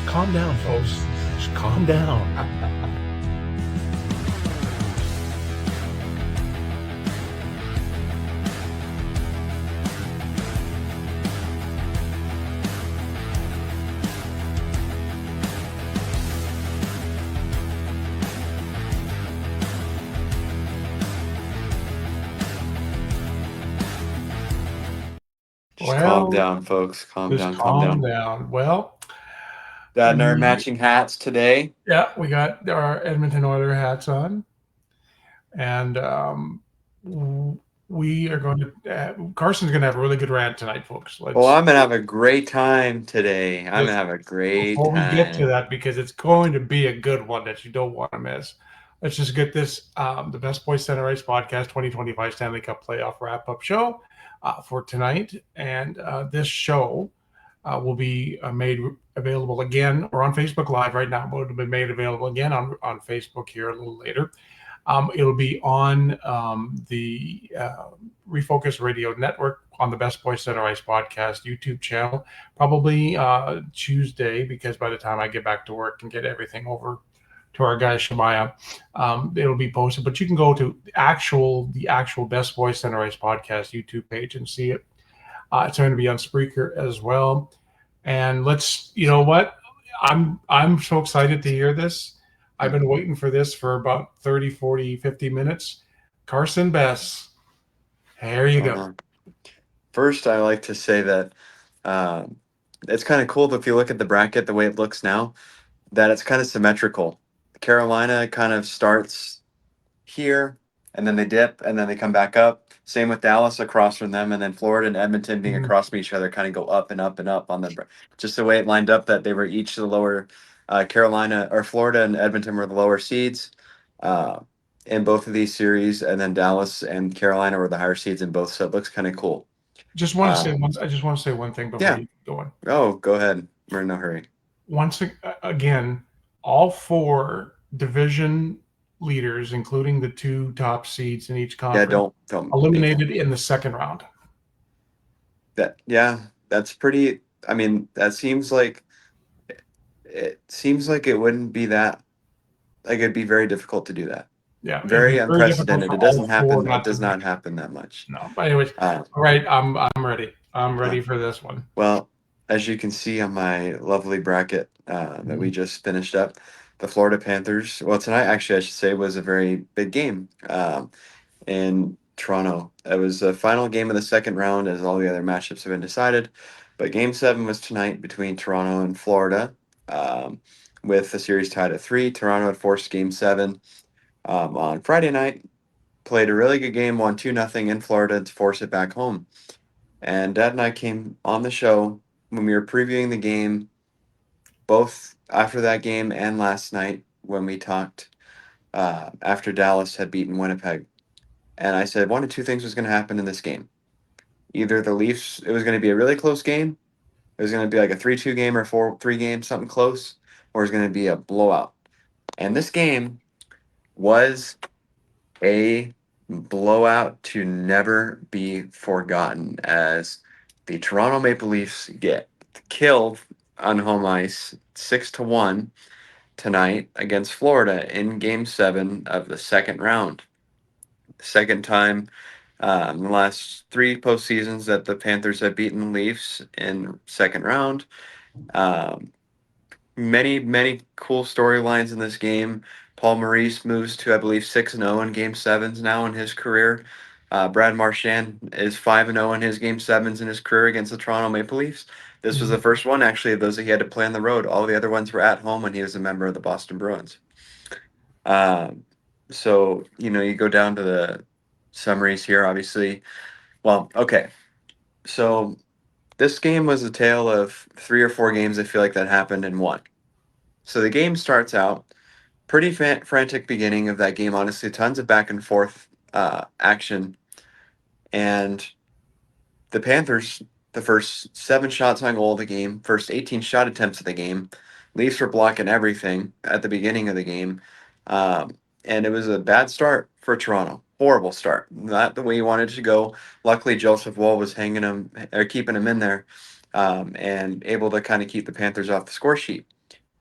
calm down, folks. Just calm down. Just calm Well, down, folks. Calm just down, calm calm down. down. Well, Got our we matching hats today. yeah, we got our Edmonton Oilers hats on, and we are going to. Carson's going to have a really good rant tonight, folks. Well, Let's I'm gonna have a great time today. I'm gonna just have a great before we get to time. that, because it's going to be a good one that you don't want to miss. Let's just get this the Best Boys Center Ice Podcast 2025 Stanley Cup Playoff Wrap Up Show for tonight, and this show will be made available again. We're on Facebook Live right now, but it'll be made available again on Facebook here a little later. It'll be on the Refocus Radio Network on the Best Boys Center Ice Podcast YouTube channel, probably Tuesday, because by the time I get back to work and get everything over to our guy Shemaya, it'll be posted. But you can go to the actual Best Boys Center Ice Podcast YouTube page and see it. It's going to be on Spreaker as well. And let's, you know what? I'm so excited to hear this. I've been waiting for this for about 30, 40, 50 minutes. Carson Besse, here you go. First, I like to say that it's kind of cool if you look at the bracket the way it looks now, that it's kind of symmetrical. Carolina kind of starts here, and then they dip, and then they come back up. Same with Dallas across from them, and then Florida and Edmonton being across from each other kind of go up and up and up on the just the way it lined up that they were each the lower Carolina or Florida and Edmonton were the lower seeds in both of these series, and then Dallas and Carolina were the higher seeds in both. So it looks kind of cool. Just want to say one. I just want to say one thing before Yeah. you go on. Oh, go ahead. We're in no hurry. Once again, all four division leaders, including the two top seeds in each conference, Don't eliminated in the second round. That's pretty. I mean, that seems like it wouldn't be that like it'd be very difficult to do that. Yeah, Very very difficult unprecedented. for It all doesn't four happen. It not to does not make. happen that much. No, but anyways, all right. I'm ready. I'm ready for this one. Well, as you can see on my lovely bracket that we just finished up, the Florida Panthers. Well, tonight actually I should say was a very big game in Toronto. It was the final game of the second round, as all the other matchups have been decided. But Game 7 was tonight between Toronto and Florida, with the series tied at 3. Toronto had forced Game 7 on Friday night, played a really good game, won 2-0 in Florida to force it back home. And Dad and I came on the show when we were previewing the game, both after that game and last night when we talked after Dallas had beaten Winnipeg. And I said one of two things was going to happen in this game. Either the Leafs, it was going to be a really close game, it was going to be like a 3-2 game or 4-3 game, something close, or it was going to be a blowout. And this game was a blowout to never be forgotten, as the Toronto Maple Leafs get killed on home ice 6-1 tonight against Florida in Game 7 of the second round. Second time in the last 3 postseasons that the Panthers have beaten the Leafs in second round. Many cool storylines in this game. Paul Maurice moves to, I believe, 6-0 in Game 7s now in his career. Brad Marchand is 5-0 in his Game 7s in his career against the Toronto Maple Leafs. This was the first one, actually, of those that he had to play on the road. All the other ones were at home when he was a member of the Boston Bruins. So, you go down to the summaries here, obviously. Well, okay. So this game was a tale of 3 or 4 games, I feel like, that happened in one. So the game starts out pretty frantic beginning of that game, honestly. Tons of back and forth action. And the Panthers, the first 7 shots on goal of the game, first 18 shot attempts of the game. Leafs were blocking everything at the beginning of the game. And it was a bad start for Toronto. Horrible start. Not the way you wanted it to go. Luckily, Joseph Woll was hanging him or keeping him in there and able to kind of keep the Panthers off the score sheet.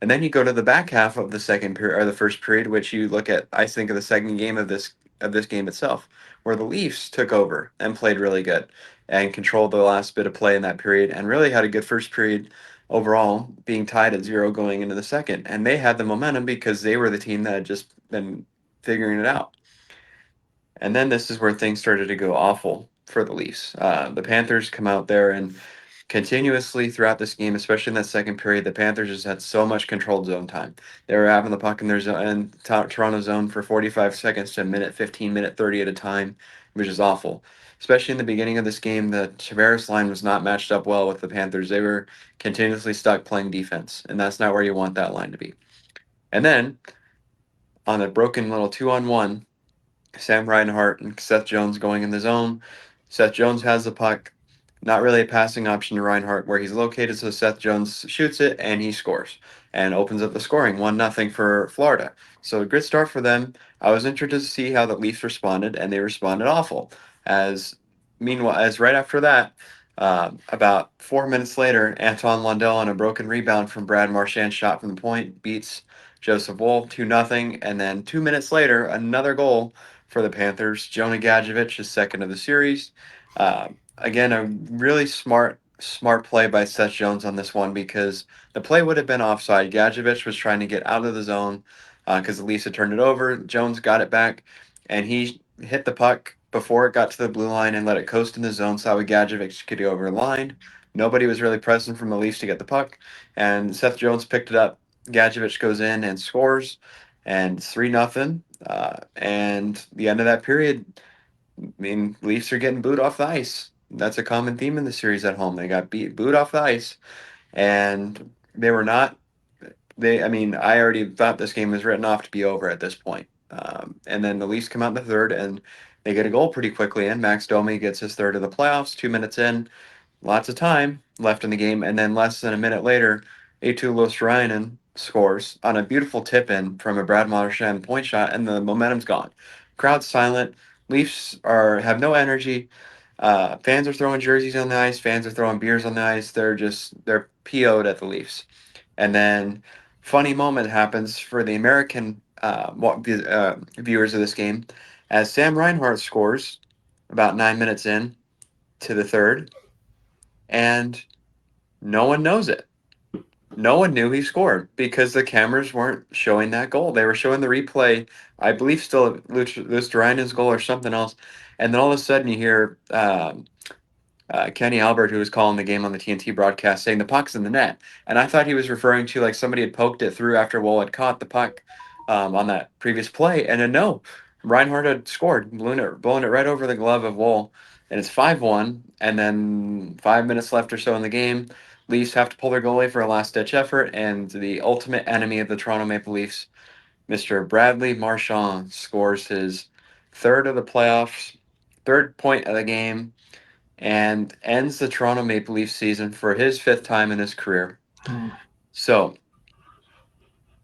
And then you go to the back half of the second period or the first period, which you look at. I think of the second game of this game itself, where the Leafs took over and played really good and controlled the last bit of play in that period and really had a good first period overall, being tied at 0 going into the second. And they had the momentum because they were the team that had just been figuring it out. And then this is where things started to go awful for the Leafs. The Panthers come out there and continuously throughout this game, especially in that second period, the Panthers just had so much controlled zone time. They were having the puck in their zone in Toronto zone for 45 seconds to a minute 15, minute 30 at a time, which is awful. Especially in the beginning of this game, the Tavares line was not matched up well with the Panthers. They were continuously stuck playing defense, and that's not where you want that line to be. And then on a broken little 2-on-1, Sam Reinhart and Seth Jones going in the zone. Seth Jones has the puck. Not really a passing option to Reinhart where he's located, so Seth Jones shoots it and he scores and opens up the scoring 1-0 for Florida. So a good start for them. I was interested to see how the Leafs responded, and they responded awful. As meanwhile, as right after that, about 4 minutes later, Anton Lundell on a broken rebound from Brad Marchand shot from the point beats Joseph Woll 2-0, and then 2 minutes later, another goal for the Panthers. Jonah Gadjevich is second of the series. Again, a really smart play by Seth Jones on this one because the play would have been offside. Gadjevich was trying to get out of the zone because the Leafs had turned it over. Jones got it back, and he hit the puck before it got to the blue line and let it coast in the zone so that Gadjevich could go over the line. Nobody was really present from the Leafs to get the puck, and Seth Jones picked it up. Gadjevich goes in and scores, and 3-0. And the end of that period, I mean, Leafs are getting booed off the ice. That's a common theme in the series at home. They got booed off the ice, and they were not. I mean, I already thought this game was written off to be over at this point. And then the Leafs come out in the third, and they get a goal pretty quickly. And Max Domi gets his third of the playoffs. 2 minutes in, lots of time left in the game, and then less than a minute later, Eetu Luostarinen scores on a beautiful tip in from a Brad Marchand point shot, and the momentum's gone. Crowd's silent. Leafs have no energy. Fans are throwing jerseys on the ice. Fans are throwing beers on the ice. They're PO'd at the Leafs. And then, funny moment happens for the American viewers of this game, as Sam Reinhart scores about 9 minutes in to the third, and no one knows it. No one knew he scored because the cameras weren't showing that goal. They were showing the replay, I believe, still Luostarinen goal or something else. And then all of a sudden you hear Kenny Albert, who was calling the game on the TNT broadcast, saying the puck's in the net. And I thought he was referring to like somebody had poked it through after Woll had caught the puck on that previous play. And then no, Reinhardt had scored, blowing it right over the glove of Woll. And it's 5-1. And then 5 minutes left or so in the game. Leafs have to pull their goalie for a last ditch effort. And the ultimate enemy of the Toronto Maple Leafs, Mr. Bradley Marchand, scores his third of the playoffs, third point of the game, and ends the Toronto Maple Leafs season for his fifth time in his career. So,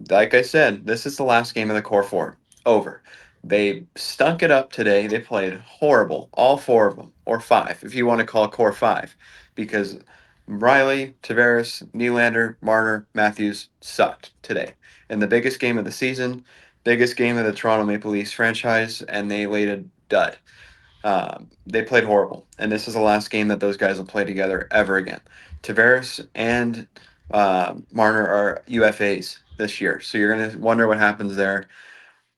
like I said, this is the last game of the core four. Over. They stunk it up today. They played horrible, all four of them, or five, if you want to call core five, because Riley, Tavares, Nylander, Marner, Matthews sucked today. In the biggest game of the season, biggest game of the Toronto Maple Leafs franchise, and they laid a dud. They played horrible, and this is the last game that those guys will play together ever again. Tavares and Marner are UFAs this year, so you're going to wonder what happens there.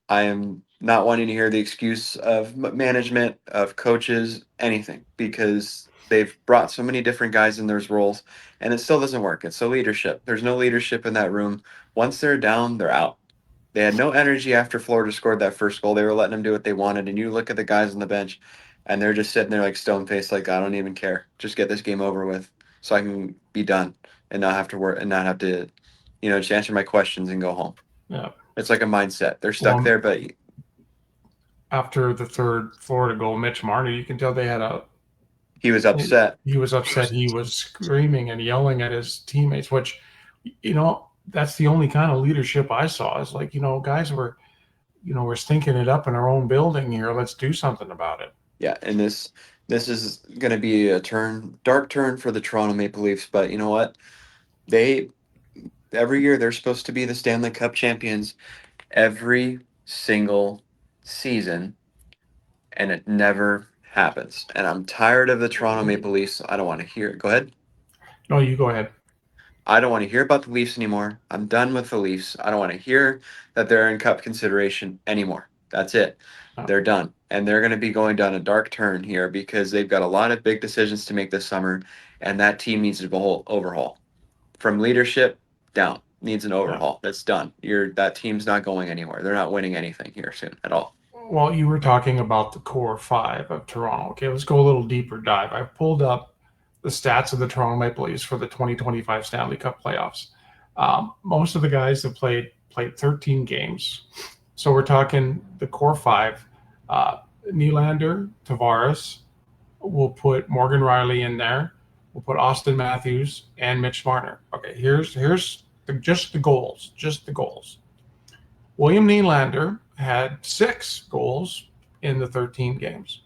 I am not wanting to hear the excuse of management, of coaches, anything, because they've brought so many different guys in those roles, and it still doesn't work. It's the leadership. There's no leadership in that room. Once they're down, they're out. They had no energy after Florida scored that first goal. They were letting them do what they wanted. And you look at the guys on the bench, and they're just sitting there like stone faced, like, I don't even care. Just get this game over with so I can be done and not have to work and not have to, just answer my questions and go home. Yeah. It's like a mindset. They're stuck there, but after the third Florida goal, Mitch Marner, you can tell he was upset. He was upset. He was screaming and yelling at his teammates, which, that's the only kind of leadership I saw. Is like, guys we're stinking it up in our own building here. Let's do something about it. Yeah, and this is going to be a dark turn for the Toronto Maple Leafs, but you know what? They every year they're supposed to be the Stanley Cup champions every single season, and it never happens. And I'm tired of the Toronto Maple Leafs. I don't want to hear it. Go ahead. No, you go ahead. I don't want to hear about the Leafs anymore. I'm done with the Leafs. I don't want to hear that they're in cup consideration anymore. That's it. No. They're done. And they're going to be going down a dark turn here because they've got a lot of big decisions to make this summer, and that team needs an overhaul. From leadership down, needs an overhaul. That's done. That team's not going anywhere. They're not winning anything here soon at all. Well, you were talking about the core five of Toronto. Okay, let's go a little deeper dive. I pulled up the stats of the Toronto Maple Leafs for the 2025 Stanley Cup playoffs. Most of the guys have played 13 games. So we're talking the core five. Nylander, Tavares. We'll put Morgan Riley in there. We'll put Austin Matthews and Mitch Marner. Okay, here's just the goals. Just the goals. William Nylander had 6 goals in the 13 games.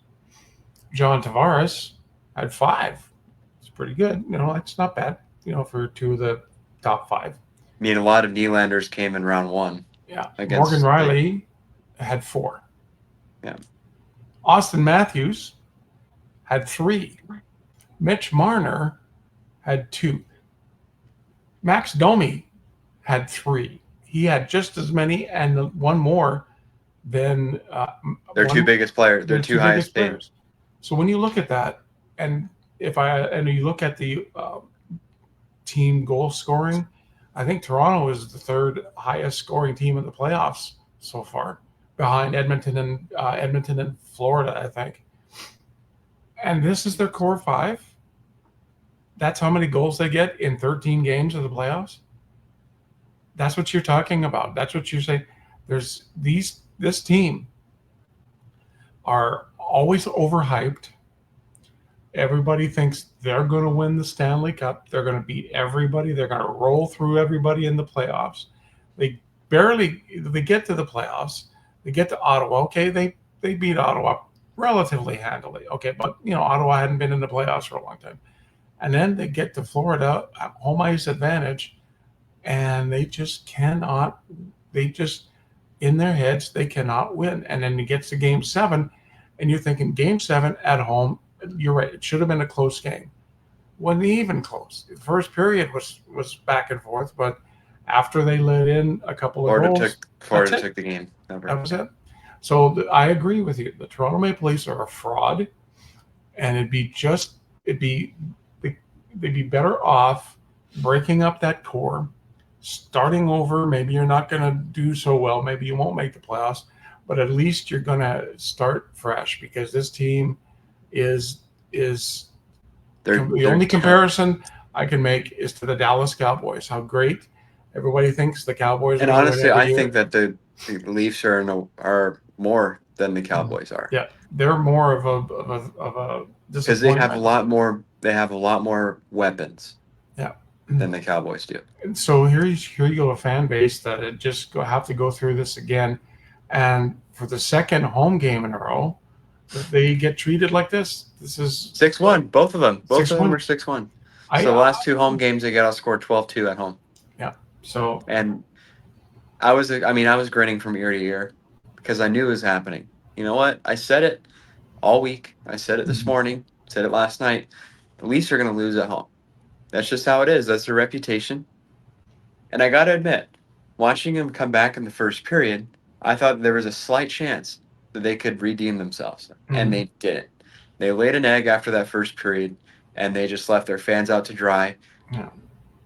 John Tavares had 5. It's pretty good. It's not bad, for 2 of the top 5. I mean, a lot of Nylanders came in round 1. Yeah. Morgan Riley had 4. Yeah. Austin Matthews had 3. Mitch Marner had 2. Max Domi had 3. He had just as many and one more than their 2 biggest players. Their 2 highest paid. So when you look at that, and you look at the team goal scoring, I think Toronto is the 3rd highest scoring team in the playoffs so far, behind Edmonton and Florida, I think. And this is their core 5. That's how many goals they get in 13 games of the playoffs. That's what you're talking about. That's what you're saying. This team are always overhyped. Everybody thinks they're going to win the Stanley Cup. They're going to beat everybody. They're going to roll through everybody in the playoffs. They get to the playoffs. They get to Ottawa. Okay, they beat Ottawa relatively handily. Okay, but Ottawa hadn't been in the playoffs for a long time. And then they get to Florida, home ice advantage, and they just cannot. In their heads, they cannot win. And then it gets to Game 7, and you're thinking, Game 7 at home, you're right, it should have been a close game. Wasn't even close. The first period was back and forth, but after they let in a couple of goals, Florida took the game. That was it. So I agree with you. The Toronto Maple Leafs are a fraud, and they'd be better off breaking up that core, starting over. Maybe you're not going to do so well. Maybe you won't make the playoffs, but at least you're going to start fresh, because this team is the only comparison I can make is to the Dallas Cowboys. How great everybody thinks the Cowboys are. And honestly, I think that the Leafs are more than the Cowboys are. Yeah, they're more of a because they have a lot more. They have a lot more weapons. Yeah. Than the Cowboys do. And so here you go, a fan base that it just have to go through this again, and for the second home game in a row, they get treated like this. This is 6-1. Both of them. Both of them are 6-1. So the last 2 home games, they got outscored 12-2 at home. Yeah. So and I was grinning from ear to ear because I knew it was happening. You know what? I said it all week. I said it this morning. Said it last night. The Leafs are going to lose at home. That's just how it is. That's their reputation. And I got to admit, watching them come back in the first period, I thought there was a slight chance that they could redeem themselves. And they didn't. They laid an egg after that first period, and they just left their fans out to dry. Yeah.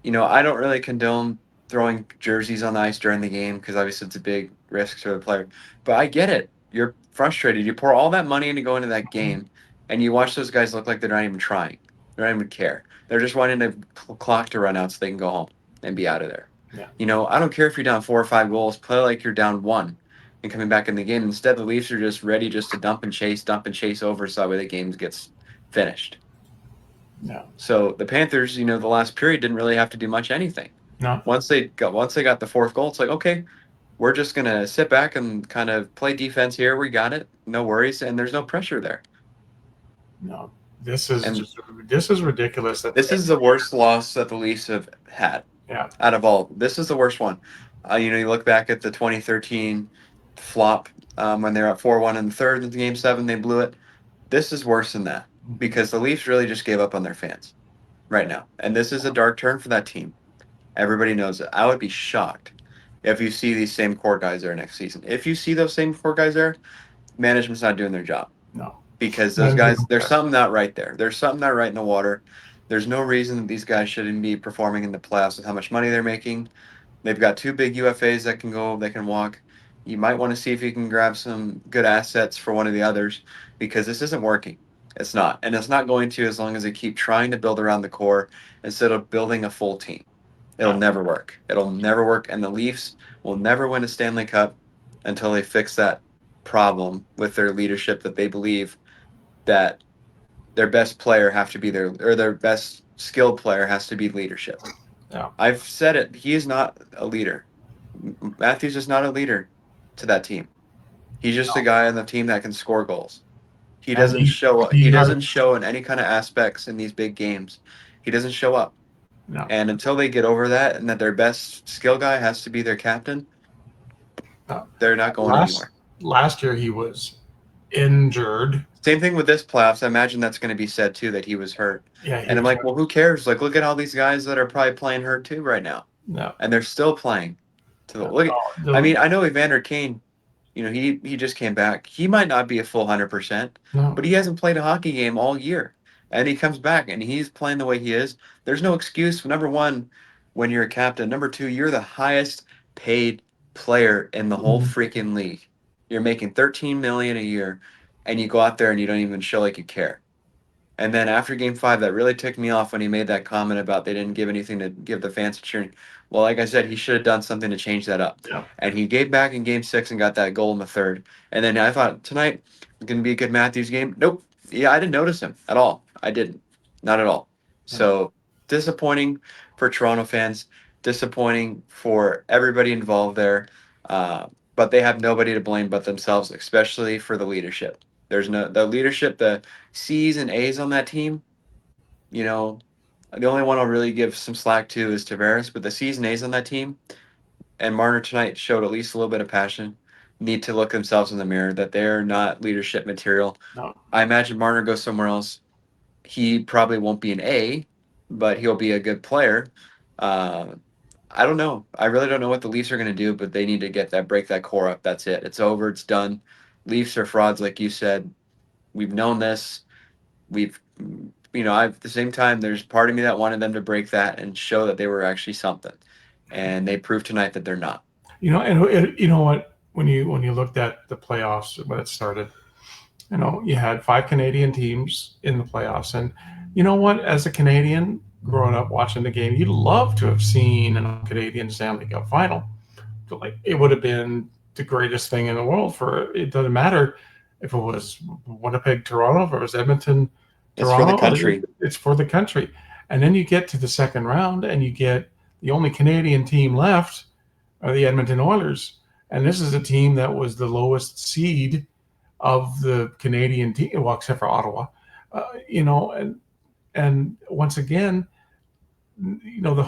I don't really condone throwing jerseys on the ice during the game because obviously it's a big risk for the player. But I get it. You're frustrated. You pour all that money into going into that game, and you watch those guys look like they're not even trying. They don't even care. They're just wanting the clock to run out so they can go home and be out of there. Yeah. I don't care if you're down 4 or 5 goals. Play like you're down 1 and coming back in the game. Instead, the Leafs are just ready just to dump and chase over so that way the game gets finished. No. So the Panthers, the last period didn't really have to do much anything. No. Once they got the 4th goal, it's like, okay, we're just going to sit back and kind of play defense here. We got it. No worries. And there's no pressure there. No. This is ridiculous. This is the worst loss that the Leafs have had Yeah. Out of all, this is the worst one. You look back at the 2013 flop when they were at 4-1 in the third in Game 7, they blew it. This is worse than that because the Leafs really just gave up on their fans right now. And this is a dark turn for that team. Everybody knows it. I would be shocked if you see these same core guys there next season. If you see those same core guys there, management's not doing their job No. because those Management guys, don't there's care. something not right there. There's something not right in the water. There's no reason that these guys shouldn't be performing in the playoffs with how much money they're making. They've got two big UFAs that can go, that can walk. You might want to see if you can grab some good assets for one of the others because this isn't working. It's not. And it's not going to as long as they keep trying to build around the core instead of building a full team. It'll Yeah. never work. It'll never work. And the Leafs will never win a Stanley Cup until they fix that problem with their leadership that they believe that their best player have to be their best skilled player has to be leadership. Yeah. I've said it. He is not a leader. Matthews is not a leader to that team. He's just a guy on the team that can score goals. He And doesn't show up. He he doesn't has show in any kind of aspects in these big games. He doesn't show up. no. And until they get over that and that their best skill guy has to be their captain, No. they're not going Last anywhere. last year he was injured. Same thing with this playoffs. I imagine that's going to be said too that he was hurt. Yeah, he And I'm was like, hurt. well, who cares? Like, look at all these guys that are probably playing hurt too right now, No. and they're still playing. To the look, I The, mean, I know Evander Kane. He just came back. He might not be a full 100%, no. but he hasn't played a hockey game all year, and he comes back and he's playing the way he is. There's no excuse. Number one, when you're a captain. Number two, you're the highest paid player in the whole Mhm. freaking league. You're making 13 million a year, and you go out there and you don't even show like you care. And then after game five, that really ticked me off when he made that comment about they didn't give anything to give the fans cheering. Well, like I said, he should have done something to change that up. Yeah. And he gave back in game six and got that goal in the third. And then I thought tonight was going to be a good Matthews game. Nope. Yeah, I didn't notice him at all. I didn't. Not at all. No. So disappointing for Toronto fans, disappointing for everybody involved there. But they have nobody to blame but themselves, especially for the leadership. There's no the leadership, the C's and A's on that team, you know, the only one I'll really give some slack to is Tavares, but the C's and A's on that team and Marner tonight showed at least a little bit of passion. Need to look themselves in the mirror that they're not leadership material. No. I imagine Marner goes somewhere else. He probably won't be an A, but he'll be a good player. Uh, I don't know. I really don't know what the Leafs are going to do, but they need to break that core up. That's it. It's over. It's done. Leafs are frauds, like you said. We've known this. We've at the same time there's part of me that wanted them to break that and show that they were actually something, and they proved tonight that they're not. And you know what? When you looked at the playoffs when it started, you had 5 Canadian teams in the playoffs, and you know what? As a Canadian growing up watching the game, you'd love to have seen a Canadian Stanley Cup final. Like it would have been the greatest thing in the world. For it doesn't matter if it was Winnipeg, Toronto, if it was Edmonton, It's for the Toronto. country. It's for the country. And then you get to the second round, and you get the only Canadian team left are the Edmonton Oilers, and this is a team that was the lowest seed of the Canadian team, well, except for Ottawa. And once again, the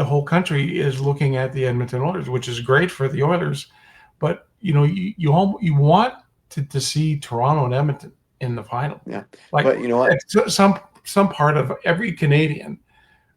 whole country is looking at the Edmonton Oilers, which is great for the Oilers, but you want to see Toronto and Edmonton in the final. Yeah, Like but you know what? some part of every Canadian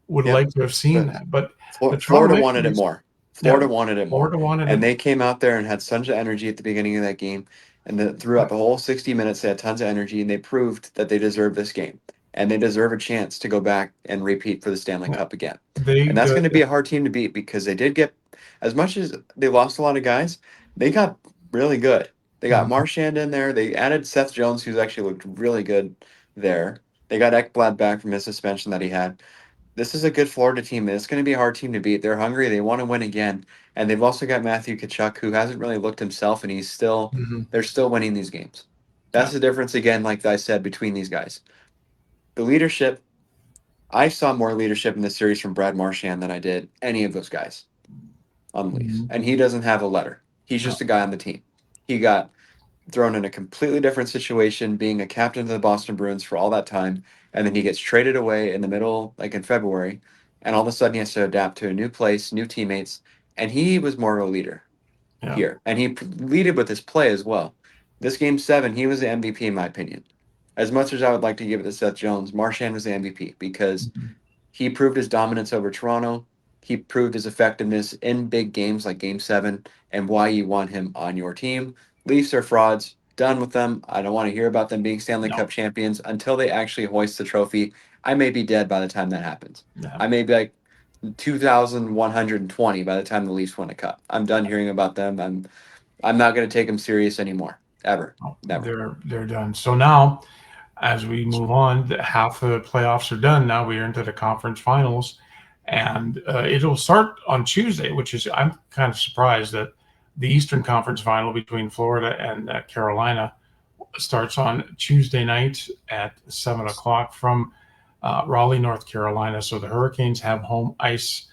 would Yeah, like to have seen but that, but the Toronto Florida wanted Maple it Leafs, more. yeah, Florida wanted it more, Florida wanted and it. they came out there and had such energy at the beginning of that game, and then throughout the whole 60 minutes, they had tons of energy, and they proved that they deserve this game, and they deserve a chance to go back and repeat for the Stanley Yeah, Cup again. they And that's the, going to be a hard team to beat because they did get, as much as they lost a lot of guys, they got really good. They got Mhm. Marchand in there. They added Seth Jones, who's actually looked really good there. They got Ekblad back from his suspension that he had. This is a good Florida team, and it's going to be a hard team to beat. They're hungry. They want to win again, and they've also got Matthew Tkachuk, who hasn't really looked himself, and Mhm. they're still winning these games. That's Yeah. the difference again, like I said, between these guys. The leadership. I saw more leadership in this series from Brad Marchand than I did any of those guys on the Leafs, Mhm. and he doesn't have a letter. He's No. just a guy on the team. He got thrown in a completely different situation, being a captain of the Boston Bruins for all that time, and then he gets traded away in the middle, like in February, and all of a sudden he has to adapt to a new place, new teammates, and he was more of a leader Yeah. here, and he leaded with his play as well. This game 7, he was the MVP in my opinion. As much as I would like to give it to Seth Jones, Marchand was the MVP because Mhm. he proved his dominance over Toronto. He proved his effectiveness in big games like Game 7 and why you want him on your team. Leafs are frauds. Done with them. I don't want to hear about them being Stanley No. Cup champions until they actually hoist the trophy. I may be dead by the time that happens. Yeah. I may be like 2,120 by the time the Leafs win a cup. I'm done hearing about them. I'm not going to take them serious anymore. Ever. No. Never. They're done. So now, as we move on, half the playoffs are done. Now we are into the conference finals, and it'll start on Tuesday, which is I'm kind of surprised that the Eastern Conference final between Florida and Carolina starts on Tuesday night at 7 o'clock from Raleigh, North Carolina. So the Hurricanes have home ice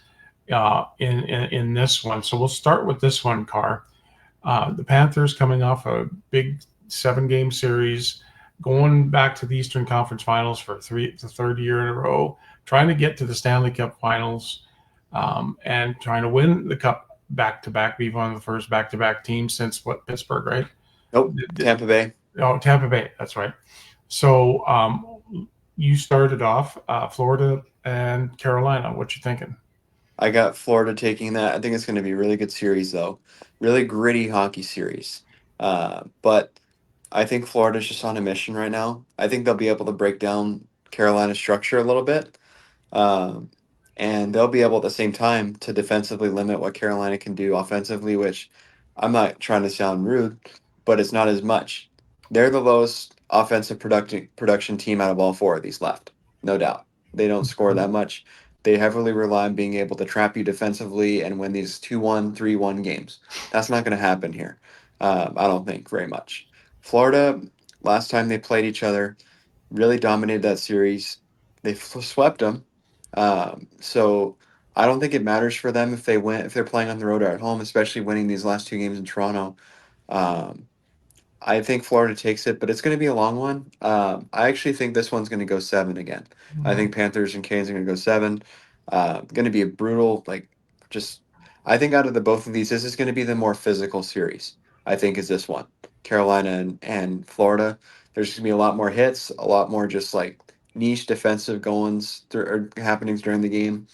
in this one. So we'll start with this one, Carr. The Panthers coming off a big 7-game series, going back to the Eastern Conference Finals for the third year in a row, trying to get to the Stanley Cup Finals, and trying to win the Cup back to back. Be one of the first back to back teams since Pittsburgh, right? Nope. Tampa Bay. Oh, Tampa Bay. That's right. So you started off Florida and Carolina. What you thinking? I got Florida taking that. I think it's going to be a really good series, though. Really gritty hockey series. But I think Florida's just on a mission right now. I think they'll be able to break down Carolina's structure a little bit. Um, and they'll be able at the same time to defensively limit what Carolina can do offensively, which I'm not trying to sound rude, but it's not as much. They're the lowest offensive production team out of all 4 of these left, no doubt. They don't score that much. They heavily rely on being able to trap you defensively and win these 2-1, 3-1 games. That's not going to happen here. I don't think very much. Florida, last time they played each other, really dominated that series. They swept them. So I don't think it matters for them if they win, if they're playing on the road or at home, especially winning these last 2 games in Toronto. Um, I think Florida takes it, but it's going to be a long one. I actually think this one's going to go 7 again. I think Panthers and Canes are going to go 7. Going to be a brutal, like, just. I think out of the both of these, this is going to be the more physical series. I think is this one, Carolina and Florida. There's going to be a lot more hits, a lot more just like niche defensive goings or happenings during the game.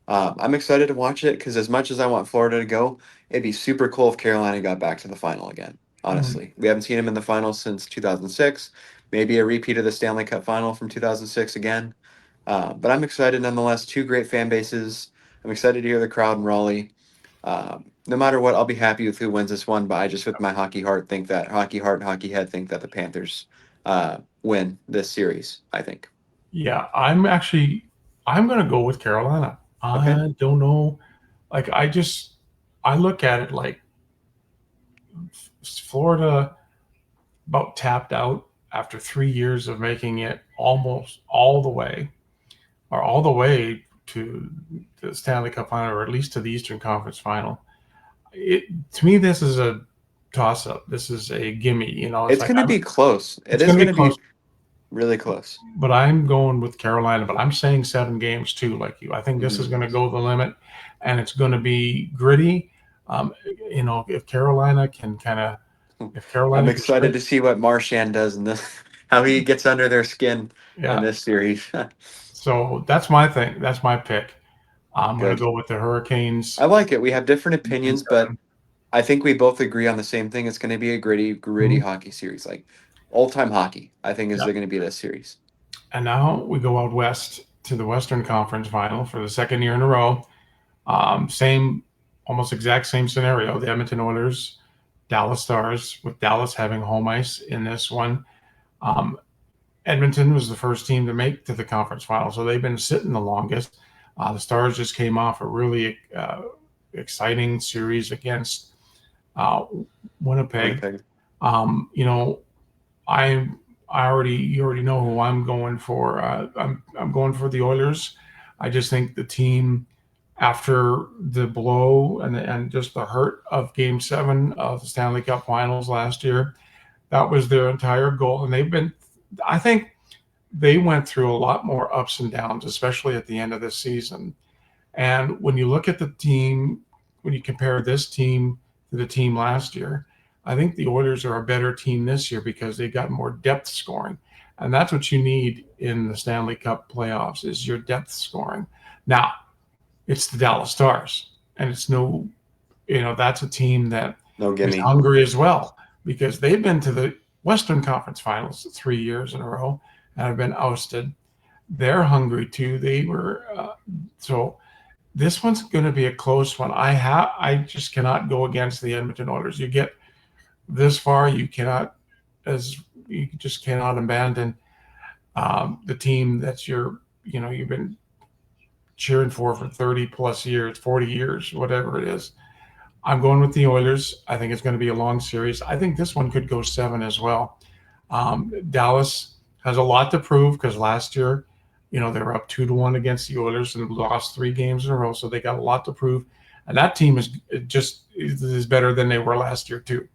I'm excited to watch it because as much as I want Florida to go, it'd be super cool if Carolina got back to the final again. Mhm. Honestly, we haven't seen him in the finals since 2006. Maybe a repeat of the Stanley Cup final from 2006 again. But I'm excited nonetheless. 2 great fan bases. I'm excited to hear the crowd in Raleigh. No matter what, I'll be happy with who wins this one. But I just, with my hockey heart, think that hockey heart and hockey head think that the Panthers win this series. I think. Yeah, I'm gonna go with Carolina. Okay. I don't know. Like I look at it like Florida about tapped out after 3 years of making it almost all the way to the Stanley Cup final, or at least to the Eastern Conference final. To me, this is a toss up. This is a gimme. It's It's like going to be close. It it's is going to going be to close, be really close. but I'm going with Carolina. But I'm saying 7 games too, like you. I think this is Hmm. going to go the limit, and it's going to be gritty. Um, if Carolina can if I'm Carolina can excited strike, to see what Marchand does in this, how he gets under their skin in yeah. this series. So that's my thing. That's my pick. I'm going to Good. go with the I Hurricanes like it. We have different in opinions, but 7. I think we both agree on the same thing. It's going to be a gritty Mhm. hockey series, like old time hockey. I think is Yeah. going to be this series. And now we go out west to the Western Conference final for the second year in a row. Same, almost exact same scenario. The Edmonton Oilers, Dallas Stars, with Dallas having home ice in this one. Um, Edmonton was the first team to make to the conference final, so they've been sitting the longest. The Stars just came off a really exciting series against uh, Winnipeg. Winnipeg. Um, you know, I you already know who I'm going for. I'm going for the Oilers. I just think the team, after the blow and just the hurt of Game 7 of the Stanley Cup Finals last year, that was their entire goal, and they've been. I think they went through a lot more ups and downs, especially at the end of this season. And when you look at the team, when you compare this team to the team last year, I think the Oilers are a better team this year because they got more depth scoring. And that's what you need in the Stanley Cup playoffs is your depth scoring. Now, it's the Dallas Stars. And it's no, that's a team that No is gimme. hungry as well because they've been to the Western Conference Finals 3 years in a row and have been ousted. They're hungry too. They were so this one's going to be a close one. I just cannot go against the Edmonton Oilers. You get this far, you cannot as you just cannot abandon the team that's you've been cheering for 30 plus years, 40 years, whatever it is. I'm going with the Oilers. I think it's going to be a long series. I think this one could go 7 as well. Dallas has a lot to prove because last year, they were up 2-1 against the Oilers and lost 3 games in a row, so they got a lot to prove. And that team is better than they were last year too.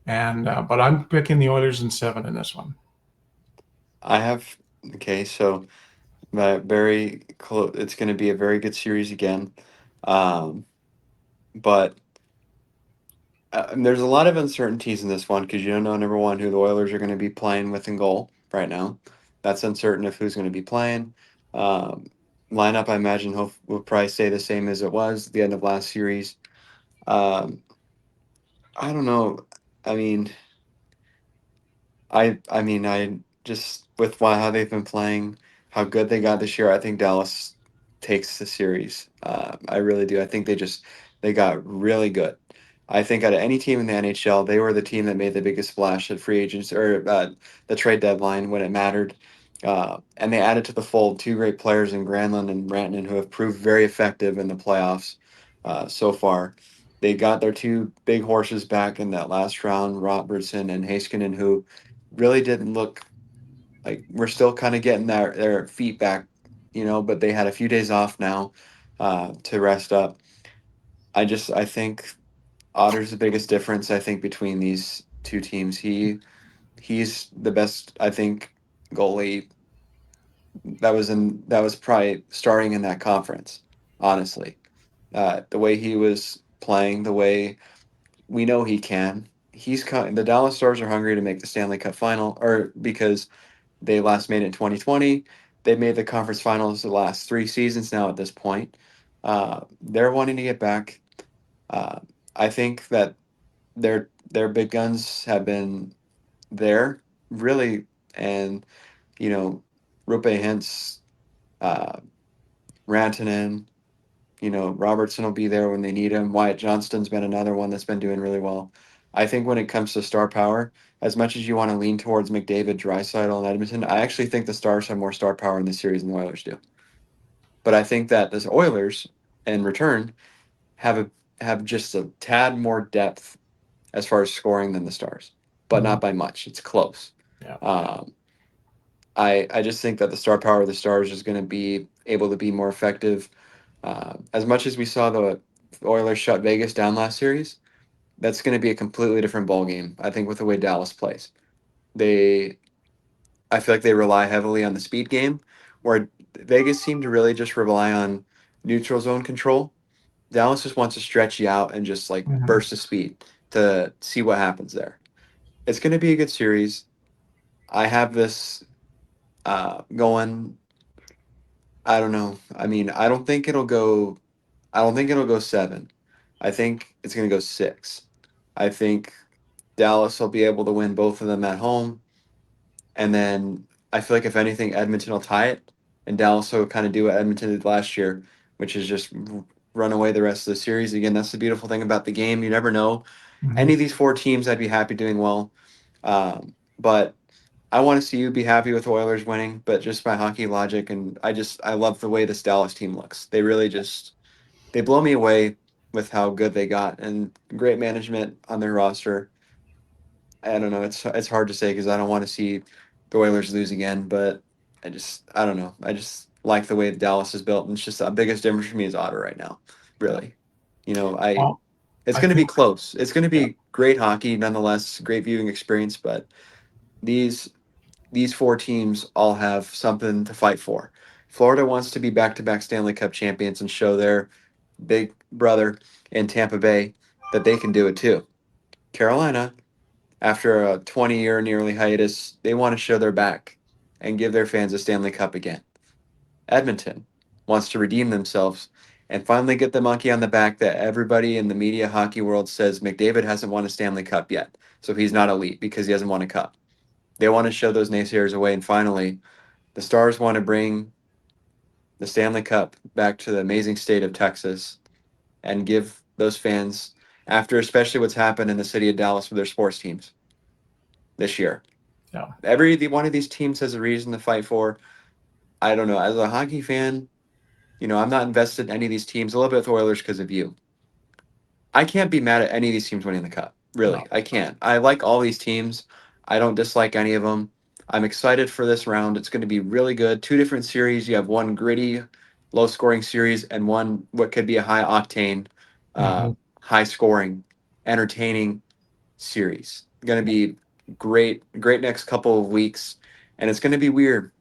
And but I'm picking the Oilers in 7 in this one. I have okay, so very close. It's going to be a very good series again, um, but there's a lot of uncertainties in this one because you don't know number one who the Oilers are going to be playing with in goal right now. That's uncertain of who's going to be playing. Um, Lineup, I imagine, will probably stay the same as it was at the end of last series. Um, I don't know. I mean, I just with how they've been playing, how good they got this year. I think Dallas takes the series. I really do. I think they got really good. I think out of any team in the NHL, they were the team that made the biggest splash at free agents or the trade deadline when it mattered. And they added to the fold two great players in Granlund and Rantanen who have proved very effective in the playoffs so far. They got their two big horses back in that last round, Robertson and Heiskanen, who really didn't look like we're still kind of getting their feet back, but they had a few days off now to rest up. I think Otter's the biggest difference I think between these two teams. He's the best I think goalie that was probably starting in that conference. Honestly, the way he was playing, the way we know he can. The Dallas Stars are hungry to make the Stanley Cup final, or because they last made it in 2020. They made the conference finals the last 3 seasons now at this point. They're wanting to get back. Uh, I think that their big guns have been there, really, and, you know, Rupe Hintz, uh, Rantanen, Robertson will be there when they need him. Wyatt Johnston's been another one that's been doing really well. I think when it comes to star power, as much as you want to lean towards McDavid, Draisaitl, and Edmonton, I actually think the Stars have more star power in this series than the Oilers do. But I think that the Oilers, in return, have have just a tad more depth as far as scoring than the Stars, but Mm-hmm. not by much. It's close. Yeah. Um, I just think that the star power of the Stars is going to be able to be more effective. As much as we saw the Oilers shut Vegas down last series, that's going to be a completely different ball game. I think with the way Dallas plays, they I feel like they rely heavily on the speed game, where Vegas seemed to really just rely on neutral zone control. Dallas just wants to stretch you out and just like Mm-hmm. burst of speed to see what happens there. It's going to be a good series. I have this going. I don't know. I mean, I don't think it'll go. I don't think it'll go 7. I think it's going to go 6. I think Dallas will be able to win both of them at home. And then I feel like if anything, Edmonton will tie it. And Dallas will kind of do what Edmonton did last year, which is just run away the rest of the series. Again, that's the beautiful thing about the game. You never know. Mm-hmm. Any of these 4 teams, I'd be happy doing well. But I want to see you be happy with Oilers winning, but just by hockey logic. And I love the way this Dallas team looks. They really they blow me away with how good they got and great management on their roster. I don't know. It's hard to say because I don't want to see the Oilers lose again, but I don't know. I just like the way Dallas is built, and it's just the biggest difference for me is Otter right now. Yeah. Really, I Well, it's I going to be think close. It's going to yeah. be great hockey nonetheless, great viewing experience, but these these 4 teams all have something to fight for. Florida wants to be back-to-back Stanley Cup champions and show their big brother in Tampa Bay that they can do it too. Carolina, after a 20-year nearly hiatus, they want to show their back and give their fans a Stanley Cup again. Edmonton wants to redeem themselves and finally get the monkey on the back that everybody in the media hockey world says McDavid hasn't won a Stanley Cup yet, so he's not elite because he hasn't won a cup. They want to show those naysayers away, and finally, the Stars want to bring the Stanley Cup back to the amazing state of Texas and give those fans, after especially what's happened in the city of Dallas with their sports teams this year. Yeah. Every one of these teams has a reason to fight for. I don't know. As a hockey fan, I'm not invested in any of these teams. A little bit with Oilers because of you. I can't be mad at any of these teams winning the cup. Really, No. I can't. I like all these teams. I don't dislike any of them. I'm excited for this round. It's going to be really good. Two different series. You have one gritty, low-scoring series, and one what could be a high-octane, Mhm. high-scoring, entertaining series. Going to be great, great next couple of weeks, and it's going to be weird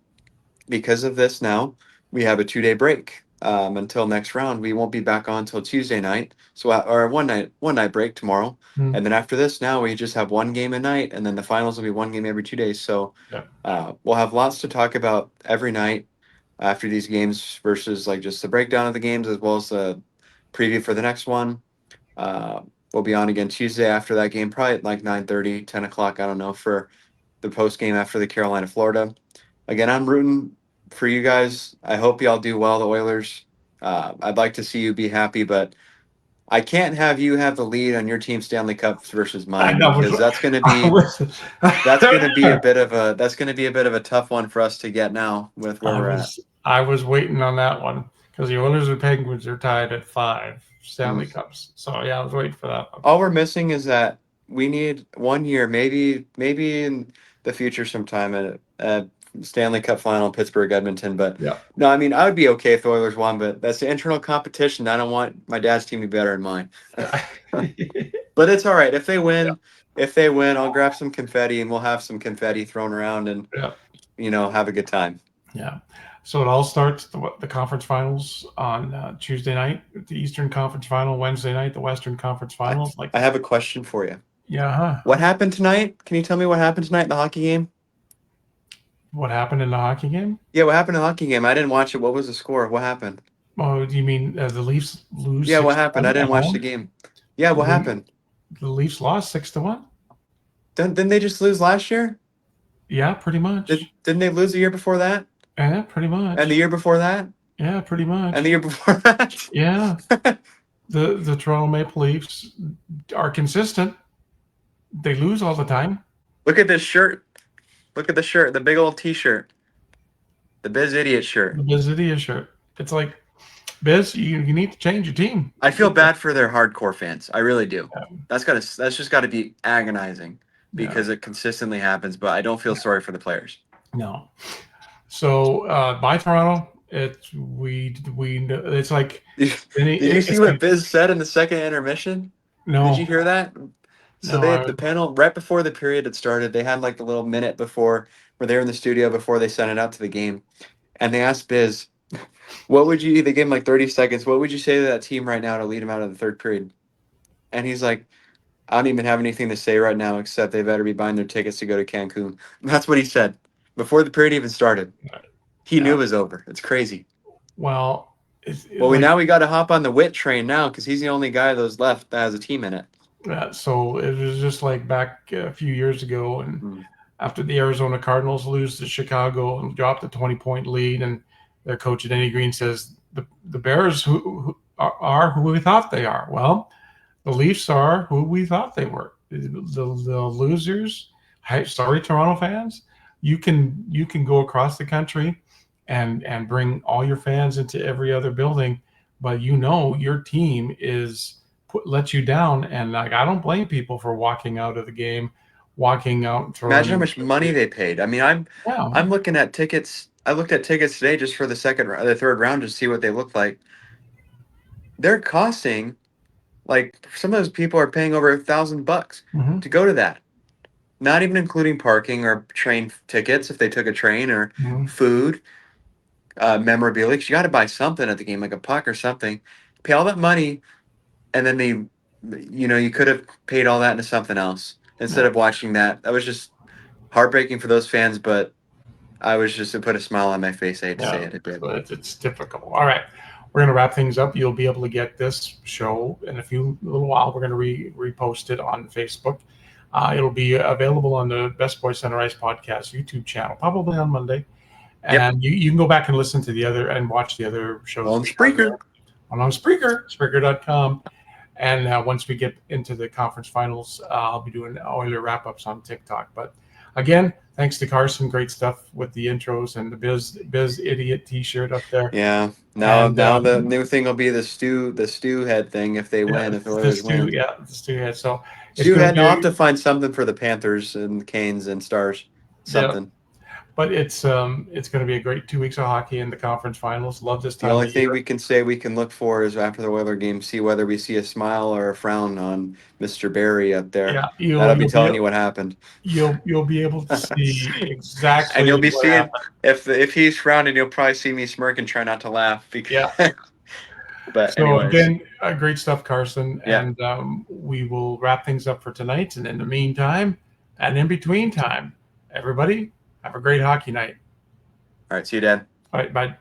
because of this. Now we have a 2-day break until next round. We won't be back on until Tuesday night, so or one night break tomorrow, Mhm. and then after this, now we just have one game a night, and then the finals will be one game every 2 days. So Yeah. we'll have lots to talk about every night after these games versus like just the breakdown of the games as well as the preview for the next one. We'll be on again Tuesday after that game, probably at like 9:30, 10 o'clock. I don't know, for the post game after the Carolina Florida. Again, I'm rooting for you guys. I hope y'all do well, the Oilers. I'd like to see you be happy, but I can't have you have the lead on your team Stanley Cups versus I mine know. because that's going to I be was, a bit of a tough one for us to get now with where I we're at. was I was waiting on that one because the Oilers and Penguins are tied at 5 Stanley Mm. Cups. So yeah, I was waiting for that one. All we're missing is that we need 1 year, maybe in the future sometime, a Stanley Cup final, Pittsburgh, Edmonton. But Yeah. no, I mean I would be okay if the Oilers won, but that's the internal competition. I don't want my dad's team to be better than mine. Yeah. But it's all right if they win. If they win, I'll grab some confetti and we'll have some confetti thrown around and Yeah. have a good time. Yeah. So it all starts the conference finals on Tuesday night, the Eastern Conference Final, Wednesday night, the Western Conference Finals. I have a question for you. Yeah. Huh? What happened tonight? Can you tell me what happened tonight in the hockey game? What happened in the hockey game? Yeah, what happened in the hockey game? I didn't watch it. What was the score? What happened? Oh, do you mean the Leafs lose Yeah, what happened? I 6-1 didn't at watch the home? game. Yeah, what happened? The Leafs lost 6-1. Didn't they just lose last year? Yeah, pretty much. Didn't they lose the year before that? Yeah, pretty much. And the year before that? Yeah, pretty much. And the year before that? Yeah. The Toronto Maple Leafs are consistent. They lose all the time. Look at this shirt. Look at the shirt, the big old T-shirt, the Biz Idiot shirt. The Besse shirt. It's like, Biz, you need to change your team. I feel bad for their hardcore fans. I really do. Yeah. That's just got to be agonizing because it consistently happens. But I don't feel sorry for the players. No. So by Toronto, it's like. Did you see what Biz said in the second intermission? No. Did you hear that? So they had the panel right before the period had started. They had like a little minute before where they were in the studio before they sent it out to the game, and they asked Biz, "What would you?" They gave him like 30 seconds. What would you say to that team right now to lead them out of the third period? And he's like, "I don't even have anything to say right now except they better be buying their tickets to go to Cancun." That's what he said before the period even started. He knew it was over. It's crazy. Well, now we got to hop on the Witt train now because he's the only guy of those left that has a team in it. So it was just like back a few years ago, and after the Arizona Cardinals lose to Chicago and drop the 20-point lead, and their coach Denny Green says the Bears who are who we thought they are. Well, the Leafs are who we thought they were. The losers. Sorry, Toronto fans. You can go across the country and bring all your fans into every other building, but your team is let you down, and like I don't blame people for walking out of the game, walking out. Imagine how much money they paid. I mean, I'm looking at tickets. I looked at tickets today just for the third round to see what they look like. They're costing, like some of those people are paying over $1,000 to go to that. Not even including parking or train tickets if they took a train or food. memorabilia, because you got to buy something at the game, like a puck or something. Pay all that money, and then you could have paid all that into something else instead of watching that. That was just heartbreaking for those fans, but it put a smile on my face. I hate to say Yeah, it, it did. it's difficult. All right, we're going to wrap things up. You'll be able to get this show in a little while. We're going to repost it on Facebook. It'll be available on the Best Boy Center Ice podcast YouTube channel, probably on Monday. Yep. And you can go back and listen to the other and watch the other shows On Spreaker. on Spreaker, Spreaker.com. And once we get into the conference finals, I'll be doing Oiler wrap-ups on TikTok. But again, thanks to Carson. Great stuff with the intros and the Biz Idiot T-shirt up there. Yeah. Now the new thing will be the stew head thing if they win, if the Oilers win. Yeah, the stew head. So Stew head, I'll have to find something for the Panthers and Canes and Stars. Something. Yeah. But it's going to be a great 2 weeks of hockey in the conference finals. Love this time. The only thing we can say we can look for is after the Oiler game, see whether we see a smile or a frown on Mr. Barry up there. Yeah, that'll be telling you what happened. You'll be able to see exactly. And you'll be seeing if he's frowning, you'll probably see me smirk and try not to laugh. Because, yeah. But so anyways. again, great stuff, Carson. Yeah. And we will wrap things up for tonight. And in the meantime, and in between time, everybody have a great hockey night. All right. See you, Dad. All right. Bye.